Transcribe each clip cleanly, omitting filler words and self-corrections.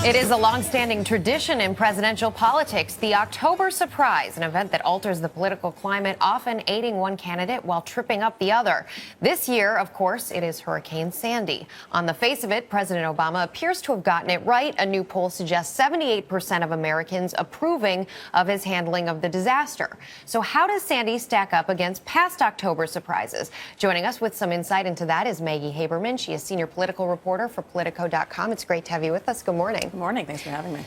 It is a long-standing tradition in presidential politics, the October surprise, an event that alters the political climate, often aiding one candidate while tripping up the other. This year, of course, it is Hurricane Sandy. On the face of it, President Obama appears to have gotten it right. A new poll suggests 78% of Americans approving of his handling of the disaster. So how does Sandy stack up against past October surprises? Joining us with some insight into that is Maggie Haberman. She is senior political reporter for Politico.com. It's great to have you with us. Good morning. Good morning. Thanks for having me.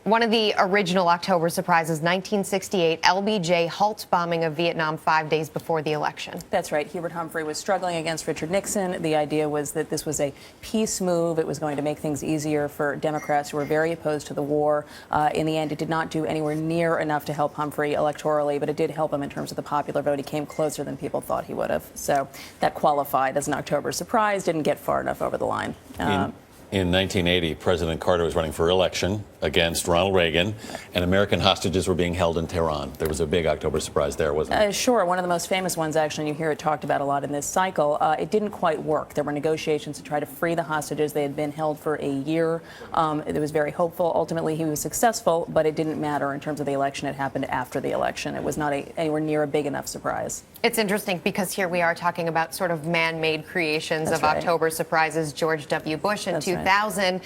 One of the original October surprises, 1968 LBJ Halt bombing of Vietnam 5 days before the election. That's right. Hubert Humphrey was struggling against Richard Nixon. The idea was that this was a peace move. It was going to make things easier for Democrats who were very opposed to the war. In the end, it did not do anywhere near enough to help Humphrey electorally, but it did help him in terms of the popular vote. He came closer than people thought he would have. So that qualified as an October surprise. Didn't get far enough over the line. In 1980, President Carter was running for re-election against Ronald Reagan, and American hostages were being held in Tehran. There was a big October surprise there, wasn't there? Sure. One of the most famous ones, actually, and you hear it talked about a lot in this cycle. It didn't quite work. There were negotiations to try to free the hostages. They had been held for a year. It was very hopeful. Ultimately, he was successful, but it didn't matter in terms of the election. It happened after the election. It was not anywhere near a big enough surprise. It's interesting because here we are talking about sort of man-made creations That's of right. October surprises. George W. Bush in That's 2000.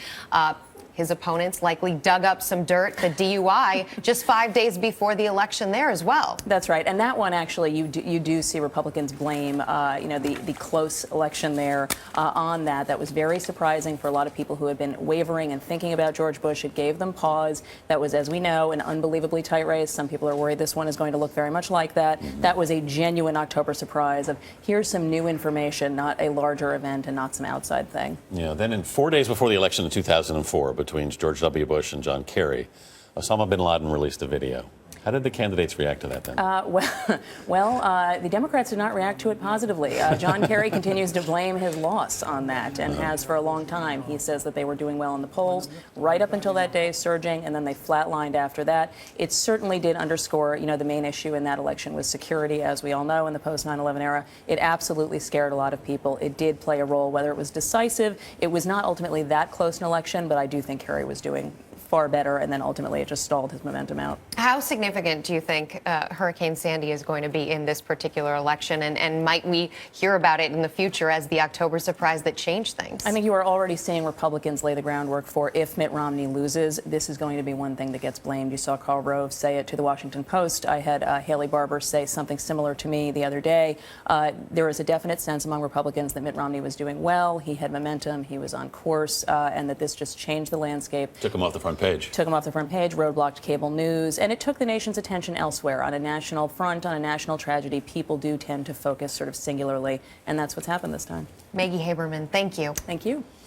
His opponents likely dug up some dirt, the DUI, just 5 days before the election there as well. That's right. And that one, actually, you do see Republicans blame, the close election there on that. That was very surprising for a lot of people who had been wavering and thinking about George Bush. It gave them pause. That was, as we know, an unbelievably tight race. Some people are worried this one is going to look very much like that. That was a genuine October surprise of here's some new information, not a larger event and not some outside thing. Yeah. Then in 4 days before the election in 2004, between George W. Bush and John Kerry, Osama bin Laden released a video. How did the candidates react to that then? The Democrats did not react to it positively. John Kerry continues to blame his loss on that and has for a long time. He says that they were doing well in the polls right up until that day, surging, and then they flatlined after that. It certainly did underscore, the main issue in that election was security, as we all know, in the post-9/11 era. It absolutely scared a lot of people. It did play a role, whether it was decisive. It was not ultimately that close an election, but I do think Kerry was doing far better, and then ultimately it just stalled his momentum out. How significant do you think Hurricane Sandy is going to be in this particular election, and might we hear about it in the future as the October surprise that changed things? I think you are already seeing Republicans lay the groundwork for if Mitt Romney loses, this is going to be one thing that gets blamed. You saw Karl Rove say it to the Washington Post. I had Haley Barbour say something similar to me the other day. There is a definite sense among Republicans that Mitt Romney was doing well, he had momentum, he was on course, and that this just changed the landscape. Took him off the front page. Took him off the front page, roadblocked cable news, and it took the nation's attention elsewhere. On a national front, on a national tragedy, people do tend to focus sort of singularly, and that's what's happened this time. Maggie Haberman, thank you. Thank you.